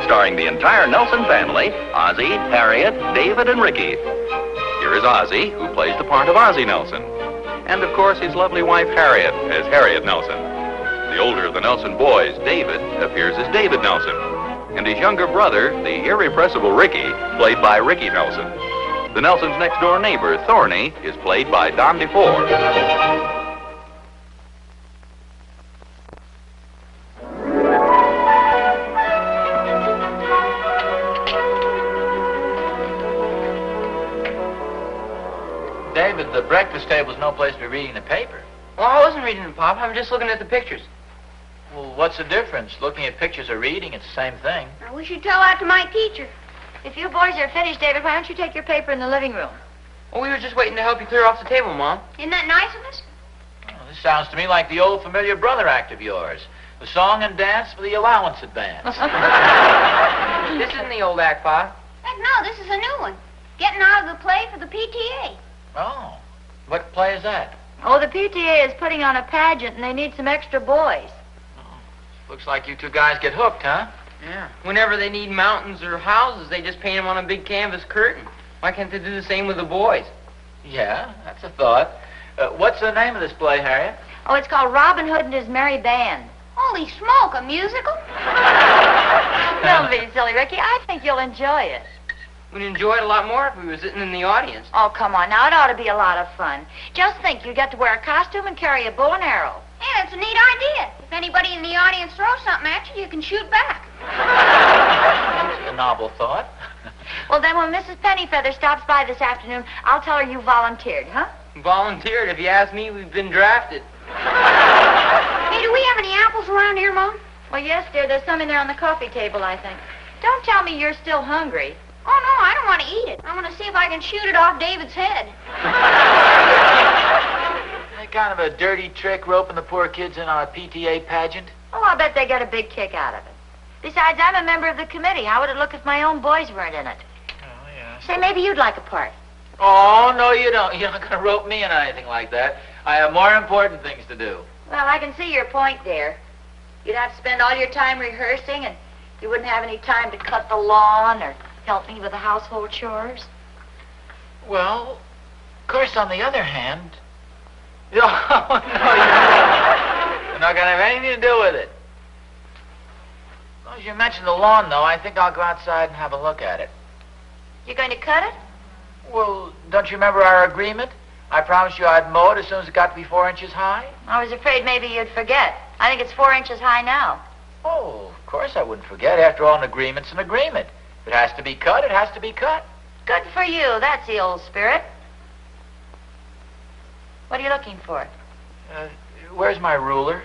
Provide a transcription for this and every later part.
starring the entire Nelson family, Ozzie, Harriet, David, and Ricky. Here is Ozzie, who plays the part of Ozzie Nelson. And, of course, his lovely wife, Harriet, as Harriet Nelson. The older of the Nelson boys, David, appears as David Nelson. And his younger brother, the irrepressible Ricky, played by Ricky Nelson. The Nelsons' next-door neighbor, Thorny, is played by Don DeFore. David, the breakfast table's no place to be reading the paper. Well, I wasn't reading it, Pop. I'm just looking at the pictures. Well, what's the difference? Looking at pictures or reading, it's the same thing. Now, we should tell that to my teacher. If you boys are finished, David, why don't you take your paper in the living room? Well, we were just waiting to help you clear off the table, Mom. Isn't that nice of us? Well, this sounds to me like the old familiar brother act of yours. The song and dance for the allowance advance. This isn't the old act, Pop. Heck, no, this is a new one. Getting out of the play for the PTA. Oh, what play is that? Oh, the PTA is putting on a pageant, and they need some extra boys. Oh, looks like you two guys get hooked, huh? Yeah. Whenever they need mountains or houses, they just paint them on a big canvas curtain. Why can't they do the same with the boys? Yeah, that's a thought. What's the name of this play, Harriet? Oh, it's called Robin Hood and His Merry Band. Holy smoke, a musical? Don't be silly, Ricky. I think you'll enjoy it. We'd enjoy it a lot more if we were sitting in the audience. Oh, come on. Now, it ought to be a lot of fun. Just think, you get to wear a costume and carry a bow and arrow. Yeah, it's a neat idea. If anybody in the audience throws something at you, you can shoot back. That's a novel thought. Well, then when Mrs. Pennyfeather stops by this afternoon, I'll tell her you volunteered, huh? Volunteered? If you ask me, we've been drafted. Hey, do we have any apples around here, Mom? Well, yes, dear. There's some in there on the coffee table, I think. Don't tell me you're still hungry. Oh, no, I don't want to eat it. I want to see if I can shoot it off David's head. That kind of a dirty trick, roping the poor kids in on a PTA pageant? Oh, I bet they get a big kick out of it. Besides, I'm a member of the committee. How would it look if my own boys weren't in it? Oh, yeah. Say, maybe you'd like a part. Oh, no, you don't. You're not going to rope me in on anything like that. I have more important things to do. Well, I can see your point, dear. You'd have to spend all your time rehearsing, and you wouldn't have any time to cut the lawn or help me with the household chores. Well, of course, on the other hand... No, no, you're not going to have anything to do with it. As long as you mention the lawn, though, I think I'll go outside and have a look at it. You're going to cut it? Well, don't you remember our agreement? I promised you I'd mow it as soon as it got to be 4 inches high. I was afraid maybe you'd forget. I think it's 4 inches high now. Oh, of course I wouldn't forget. After all, an agreement's an agreement. If it has to be cut, it has to be cut. Good for you. That's the old spirit. What are you looking for? Where's my ruler?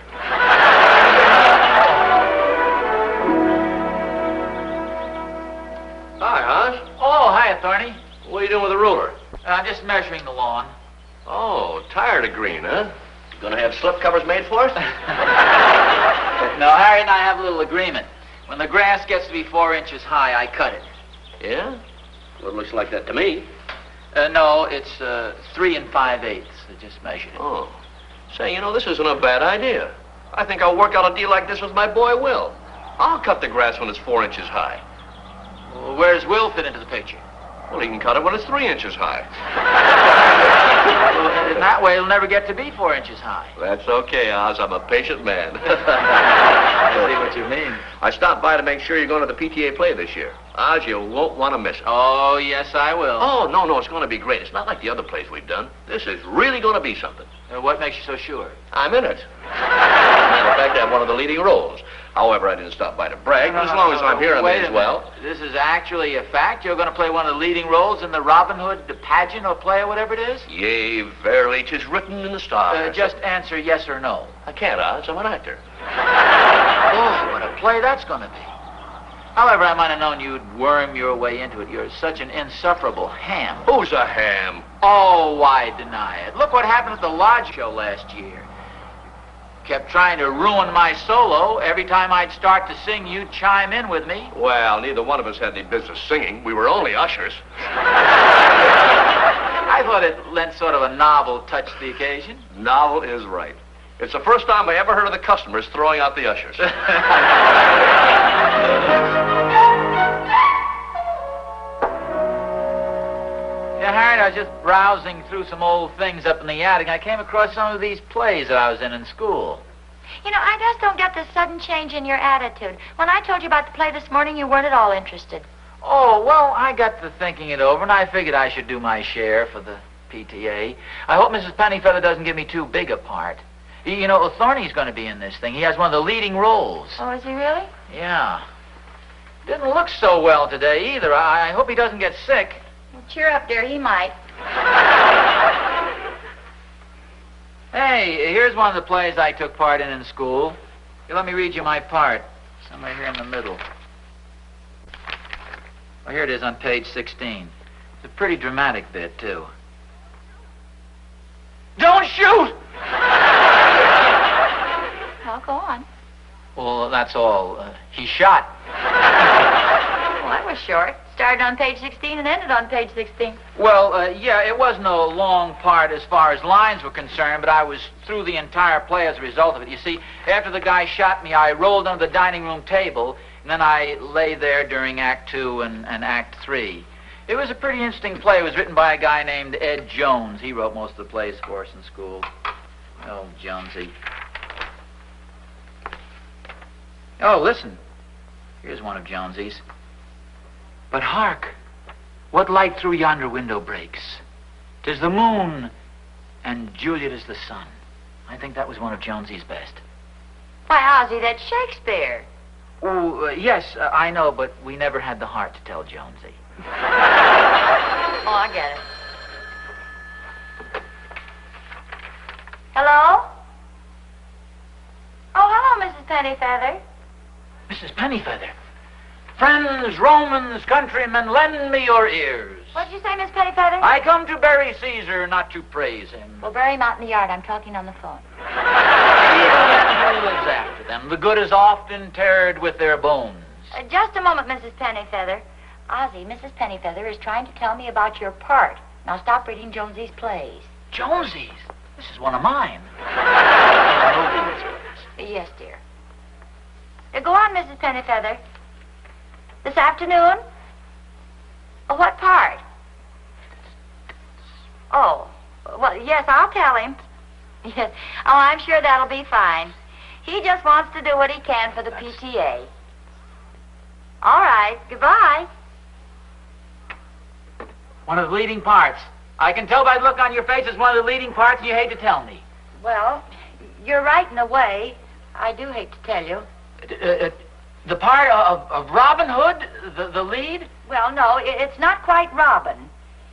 Hi, Oz. Oh, hiya, Thorny. What are you doing with the ruler? I'm just measuring the lawn. Oh, tired of green, huh? Gonna have slip covers made for us? No, Harry and I have a little agreement. When the grass gets to be 4 inches high, I cut it. Yeah? Well, it looks like that to me. No, it's 3 5/8. I just measured it. Oh. Say, you know, this isn't a bad idea. I think I'll work out a deal like this with my boy, Will. I'll cut the grass when it's 4 inches high. Well, where does Will fit into the picture? Well, he can cut it when it's 3 inches high. Well, in that way, it'll never get to be 4 inches high. That's okay, Oz. I'm a patient man. I see what you mean. I stopped by to make sure you're going to the PTA play this year. Oz, you won't want to miss it. Oh, yes, I will. Oh, no, it's going to be great. It's not like the other plays we've done. This is really going to be something. What makes you so sure? I'm in it. Matter of fact, I have one of the leading roles. However, I didn't stop by to brag, but as long as I'm here on it as well. This is actually a fact? You're going to play one of the leading roles in the Robin Hood pageant or play or whatever it is? Yea, verily, 'tis written in the stars. Just answer yes or no. I can't, Oz. I'm an actor. Oh, what a play that's going to be. However, I might have known you'd worm your way into it. You're such an insufferable ham. Who's a ham? Oh, why deny it? Look what happened at the Lodge show last year. Kept trying to ruin my solo. Every time I'd start to sing, you'd chime in with me. Well, neither one of us had any business singing. We were only ushers. I thought it lent sort of a novel touch to the occasion. Novel is right. It's the first time I ever heard of the customers throwing out the ushers. I was just browsing through some old things up in the attic, and I came across some of these plays that I was in school. You know, I just don't get this sudden change in your attitude. When I told you about the play this morning, you weren't at all interested. Oh, well, I got to thinking it over, and I figured I should do my share for the PTA. I hope Mrs. Pennyfeather doesn't give me too big a part. You know, Thorny's going to be in this thing. He has one of the leading roles. Oh, is he really? Yeah. Didn't look so well today, either. I hope he doesn't get sick. Well, cheer up, dear. He might. Hey, here's one of the plays I took part in school. Here, let me read you my part. Somewhere here in the middle. Oh, here it is on page 16. It's a pretty dramatic bit, too. Don't shoot! Well, go on. Well, that's all. He shot. Well, that was short. Started on page 16 and ended on page 16. Well, yeah, it wasn't a long part as far as lines were concerned, but I was through the entire play as a result of it. You see, after the guy shot me, I rolled under the dining room table, and then I lay there during Act 2 and Act 3. It was a pretty interesting play. It was written by a guy named Ed Jones. He wrote most of the plays for us in school. Oh, Jonesy. Oh, listen. Here's one of Jonesy's. But hark, what light through yonder window breaks? 'Tis the moon, and Juliet is the sun. I think that was one of Jonesy's best. Why, Ozzie, that's Shakespeare. Oh, yes, I know, but we never had the heart to tell Jonesy. Oh, I get it. Hello? Oh, hello, Mrs. Pennyfeather. Mrs. Pennyfeather. Friends, Romans, countrymen, lend me your ears. What'd you say, Miss Pennyfeather? I come to bury Caesar, not to praise him. Well, bury him out in the yard. I'm talking on the phone. Evil men who lives after them. The good is often interred with their bones. Just a moment, Mrs. Pennyfeather. Ozzie, Mrs. Pennyfeather is trying to tell me about your part. Now stop reading Jonesy's plays. Jonesy's? This is one of mine. Yes, dear. Go on, Mrs. Pennyfeather. This afternoon? Oh, what part? Oh, well, yes, I'll tell him. Yes. Oh, I'm sure that'll be fine. He just wants to do what he can for the PTA. All right, goodbye. One of the leading parts. I can tell by the look on your face it's one of the leading parts, and you hate to tell me. Well, you're right in a way. I do hate to tell you. The part of Robin Hood, the lead? Well, no, it's not quite Robin.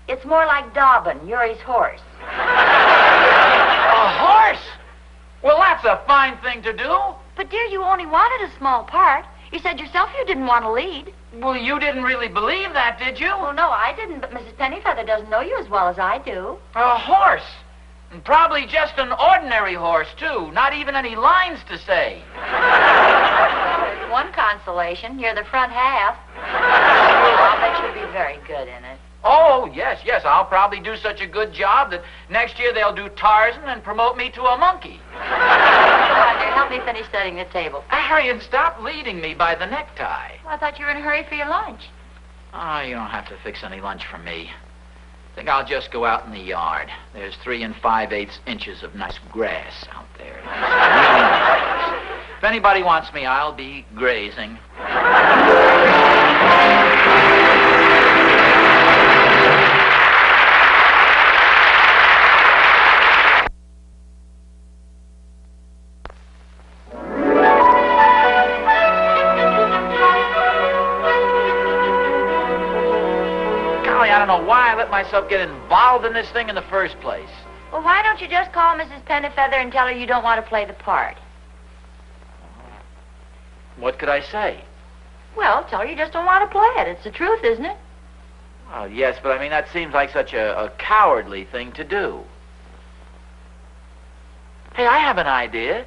It's more like Dobbin, Uri's horse. A horse? Well, that's a fine thing to do. But, dear, you only wanted a small part. You said yourself you didn't want to lead. Well, you didn't really believe that, did you? Well, no, I didn't, but Mrs. Pennyfeather doesn't know you as well as I do. A horse. And probably just an ordinary horse, too. Not even any lines to say. There's one consolation. You're the front half. I'll bet you'll be very good in it. Oh, yes. I'll probably do such a good job that next year they'll do Tarzan and promote me to a monkey. Come on, dear. Help me finish setting the table. Harriet, stop leading me by the necktie. Well, I thought you were in a hurry for your lunch. Oh, you don't have to fix any lunch for me. I think I'll just go out in the yard. There's 3 5/8 inches of nice grass out there. Nice green grass. If anybody wants me, I'll be grazing. Why I let myself get involved in this thing in the first place. Well, why don't you just call Mrs. Pennyfeather and tell her you don't want to play the part? What could I say? Well, tell her you just don't want to play it. It's the truth, isn't it? Oh, yes, but I mean, that seems like such a cowardly thing to do. Hey, I have an idea.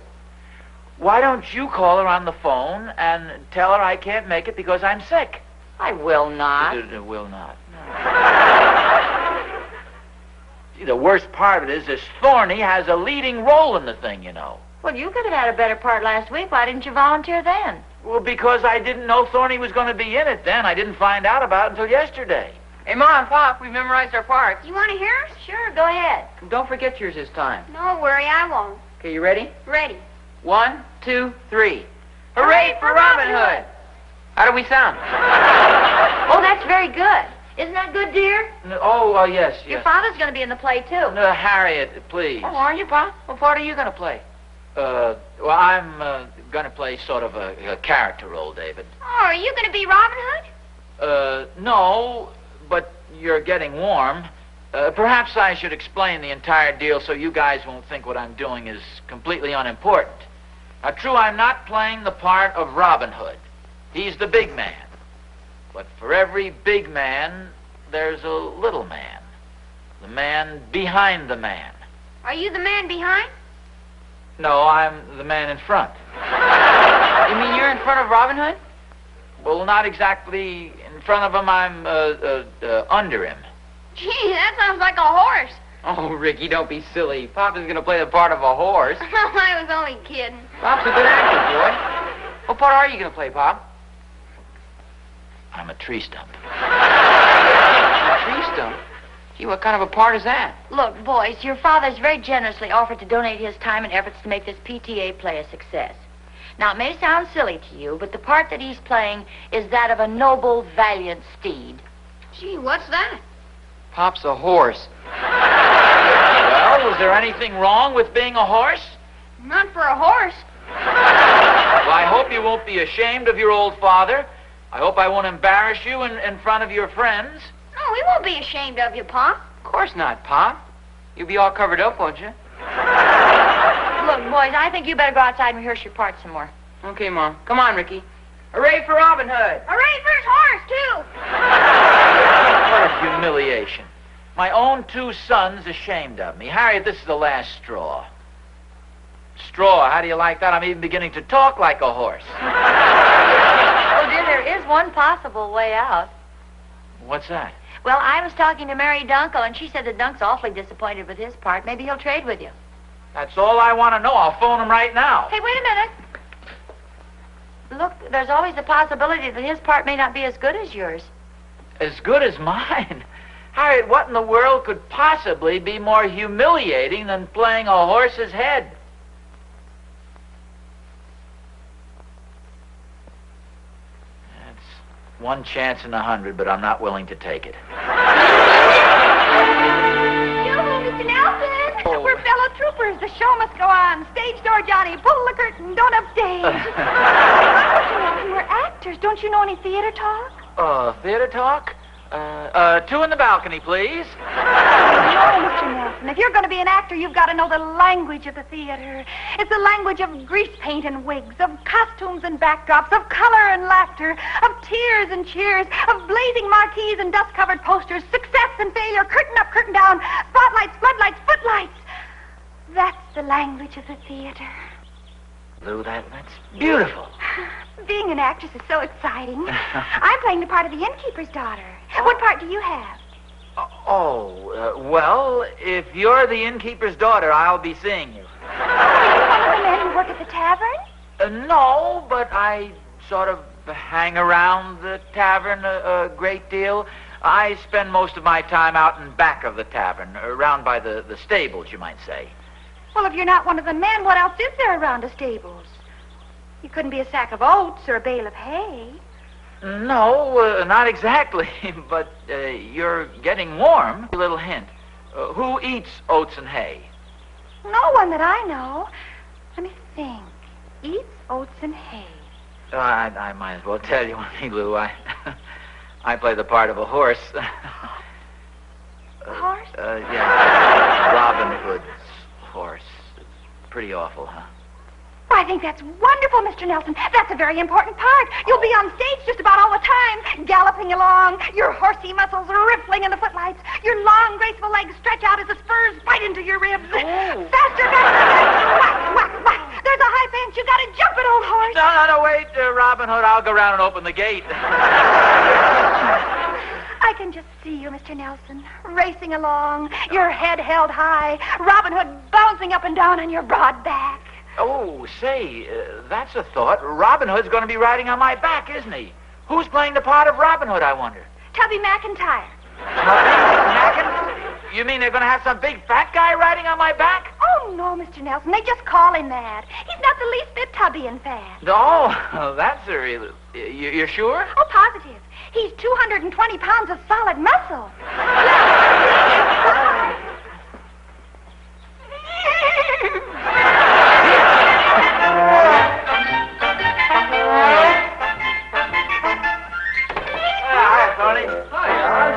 Why don't you call her on the phone and tell her I can't make it because I'm sick? I will not. Will not. See, the worst part of it is this Thorny has a leading role in the thing, you know. Well, you could have had a better part last week. Why didn't you volunteer then? Well, because I didn't know Thorny was going to be in it then. I didn't find out about it until yesterday. Hey, Mom and Pop, we've memorized our parts. You want to hear us? Sure, go ahead. Don't forget yours this time. Don't worry, I won't. Okay, you ready? Ready. 1, 2, 3. Hooray for Robin Hood! How do we sound? Oh, that's very good. Isn't that good, dear? Yes. Your father's going to be in the play, too. No, Harriet, please. Oh, are you, Pop? What part are you going to play? Well, I'm going to play sort of a character role, David. Oh, are you going to be Robin Hood? No, but you're getting warm. Perhaps I should explain the entire deal so you guys won't think what I'm doing is completely unimportant. Now, true, I'm not playing the part of Robin Hood. He's the big man. But for every big man, there's a little man. The man behind the man. Are you the man behind? No, I'm the man in front. You mean you're in front of Robin Hood? Well, not exactly in front of him. I'm under him. Gee, that sounds like a horse. Oh, Ricky, don't be silly. Pop is going to play the part of a horse. I was only kidding. Pop's a good actor, boy. What part are you going to play, Pop? I'm a tree stump. A tree stump? Gee, what kind of a part is that? Look, boys, your father's very generously offered to donate his time and efforts to make this PTA play a success. Now, it may sound silly to you, but the part that he's playing is that of a noble, valiant steed. Gee, what's that? Pop's a horse. Well, was there anything wrong with being a horse? Not for a horse. Well, I hope you won't be ashamed of your old father. I hope I won't embarrass you in front of your friends. No, we won't be ashamed of you, Pop. Of course not, Pop. You'll be all covered up, won't you? Look, boys, I think you better go outside and rehearse your part some more. Okay, Mom. Come on, Ricky. Hooray for Robin Hood! Hooray for his horse, too! What a humiliation. My own two sons ashamed of me. Harriet, this is the last straw. Straw, how do you like that? I'm even beginning to talk like a horse. Oh, dear, there is one possible way out. What's that? Well, I was talking to Mary Dunkel, and she said that Dunk's awfully disappointed with his part. Maybe he'll trade with you. That's all I want to know. I'll phone him right now. Hey, wait a minute. Look, there's always the possibility that his part may not be as good as yours. As good as mine? Harriet, what in the world could possibly be more humiliating than playing a horse's head? That's one chance in 100, but I'm not willing to take it. Mr. Nelson! Oh. We're fellow troopers. The show must go on. Stage door, Johnny. Pull the curtain. Don't upstage. Mr. Nelson, we're actors. Don't you know any theater talk? Theater talk? Two in the balcony, please. No, Mr. Nelson. If you're going to be an actor, you've got to know the language of the theater. It's the language of grease paint and wigs, of costumes and backdrops, of color and laughter, of tears and cheers, of blazing marquees and dust-covered posters, success and failure, curtain up, curtain down, spotlights, floodlights, footlights. That's the language of the theater. Lou, that's beautiful. Being an actress is so exciting. I'm playing the part of the innkeeper's daughter. What part do you have? Well, if you're the innkeeper's daughter, I'll be seeing you. Are you one of the men who work at the tavern? No, but I sort of hang around the tavern a great deal. I spend most of my time out in back of the tavern, around by the stables, you might say. Well, if you're not one of the men, what else is there around the stables? You couldn't be a sack of oats or a bale of hay. No, not exactly, but you're getting warm. A little hint. Who eats oats and hay? No one that I know. Let me think. Eats oats and hay. I might as well tell you, Lou. I play the part of a horse. A horse? Yeah. Robin Hood's horse. It's pretty awful, huh? Well, I think that's wonderful, Mr. Nelson. That's a very important part. You'll be on stage just about all the time, galloping along, your horsey muscles rippling in the footlights, your long, graceful legs stretch out as the spurs bite into your ribs. Oh. Faster, faster. Whack, whack, whack. There's a high fence. You gotta jump it, old horse. No, wait, Robin Hood. I'll go around and open the gate. I can just see you, Mr. Nelson, racing along, your head held high, Robin Hood bouncing up and down on your broad back. Oh, say, that's a thought. Robin Hood's going to be riding on my back, isn't he? Who's playing the part of Robin Hood, I wonder? Tubby McIntyre. You mean they're going to have some big fat guy riding on my back? Oh, no, Mr. Nelson. They just call him that. He's not the least bit tubby and fat. No, that's a real... You're sure? Oh, positive. He's 220 pounds of solid muscle. Hi, Thorny. Hi, Oz.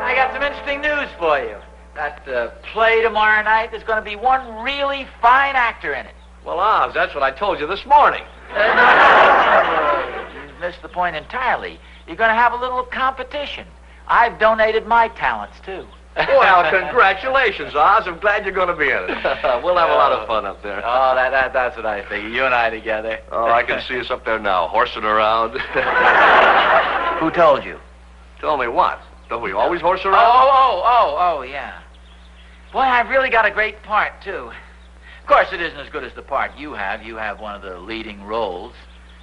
I got some interesting news for you. That play tomorrow night, there's going to be one really fine actor in it. Well, Oz, that's what I told you this morning. No. You missed the point entirely. You're going to have a little competition. I've donated my talents, too. Well, congratulations, Oz. I'm glad you're going to be in it. We'll have a lot of fun up there. Oh, that's what I figure. You and I together. Oh, I can see us up there now, horsing around. Who told you? Tell me what? Don't we always horse around? Oh, yeah. Boy, I've really got a great part, too. Of course, it isn't as good as the part you have. You have one of the leading roles.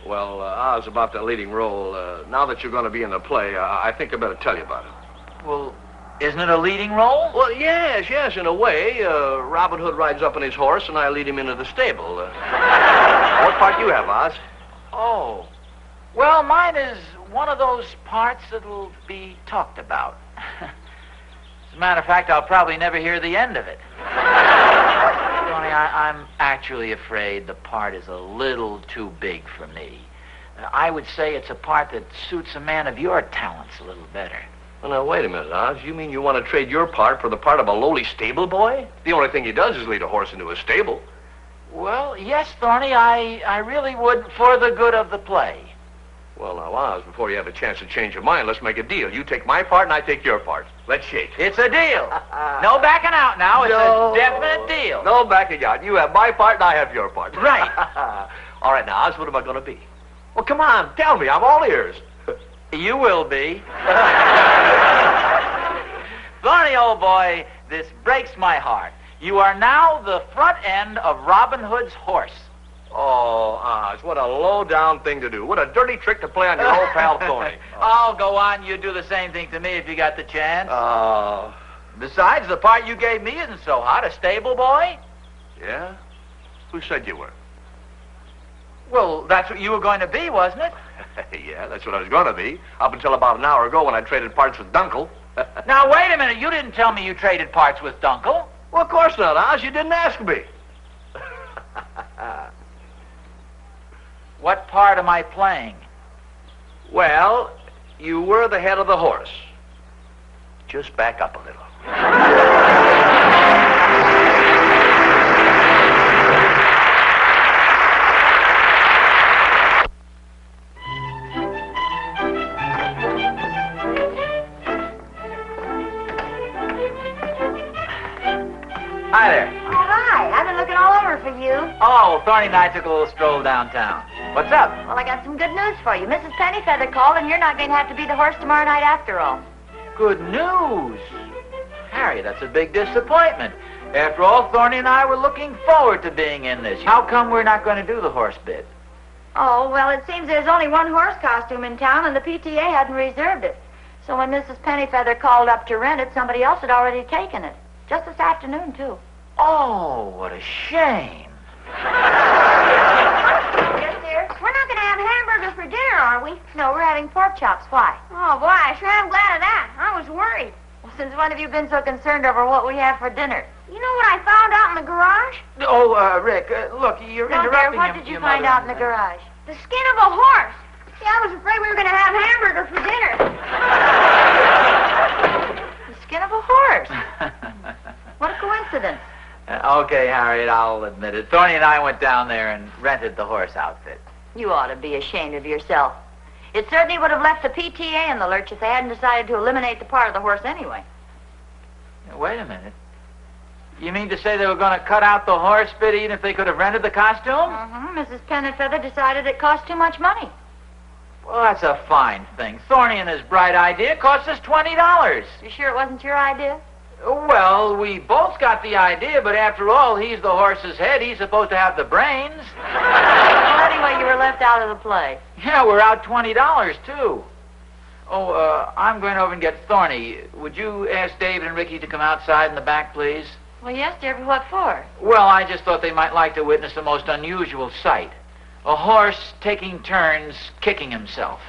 Well, Oz, about that leading role, now that you're going to be in the play, I think I better tell you about it. Well, isn't it a leading role? Well, yes, in a way. Robin Hood rides up on his horse, and I lead him into the stable. What part do you have, Oz? Oh. Well, mine is one of those parts that'll be talked about. As a matter of fact, I'll probably never hear the end of it. Tony, I'm actually afraid the part is a little too big for me. I would say it's a part that suits a man of your talents a little better. Well, now, wait a minute, Oz. You mean you want to trade your part for the part of a lowly stable boy? The only thing he does is lead a horse into a stable. Well, yes, Thorny, I really would for the good of the play. Well, now, Oz, before you have a chance to change your mind, let's make a deal. You take my part and I take your part. Let's shake. It's a deal. No backing out now. It's a definite deal. No backing out. You have my part and I have your part. Right. All right, now, Oz, what am I going to be? Well, come on, tell me. I'm all ears. You will be. Thorny, old boy, this breaks my heart. You are now the front end of Robin Hood's horse. Oh, Oz, what a low-down thing to do. What a dirty trick to play on your old pal Thorny. Oh, go on. You do the same thing to me if you got the chance. Oh. Besides, the part you gave me isn't so hot. A stable boy? Yeah? Who said you were? Well, that's what you were going to be, wasn't it? Yeah, that's what I was going to be. Up until about an hour ago when I traded parts with Dunkel. Now, wait a minute. You didn't tell me you traded parts with Dunkel. Well, of course not, Oz. You didn't ask me. What part am I playing? Well, you were the head of the horse. Just back up a little. Hi there. Oh, hi. I've been looking all over for you. Oh, Thorny and I took a little stroll downtown. What's up? Well, I got some good news for you. Mrs. Pennyfeather called, and you're not going to have to be the horse tomorrow night after all. Good news. Harry, that's a big disappointment. After all, Thorny and I were looking forward to being in this. How come we're not going to do the horse bit? Oh, well, it seems there's only one horse costume in town, and the PTA hadn't reserved it. So when Mrs. Pennyfeather called up to rent it, somebody else had already taken it. Just this afternoon, too. Oh, what a shame. Yes, dear? We're not going to have hamburger for dinner, are we? No, we're having pork chops. Why? Oh, boy, I sure am glad of that. I was worried. Well, since when have you been so concerned over what we have for dinner? You know what I found out in the garage? Oh, Rick, look, you're No, interrupting dear, what did you find out in the garage? The skin of a horse. See, I was afraid we were going to have hamburger for dinner. The skin of a horse. What a coincidence. Okay, Harriet, I'll admit it. Thorny and I went down there and rented the horse outfit. You ought to be ashamed of yourself. It certainly would have left the PTA in the lurch if they hadn't decided to eliminate the part of the horse anyway. Now, wait a minute. You mean to say they were going to cut out the horse bit even if they could have rented the costume? Mm-hmm. Mrs. Pennyfeather decided it cost too much money. Well, that's a fine thing. Thorny and his bright idea cost us $20. You sure it wasn't your idea? Well, we both got the idea, but after all, he's the horse's head. He's supposed to have the brains. Well, anyway, you were left out of the play. Yeah, we're out $20, too. Oh, I'm going over and get Thorny. Would you ask David and Ricky to come outside in the back, please? Well, yes, dear, but what for? Well, I just thought they might like to witness the most unusual sight. A horse taking turns kicking himself.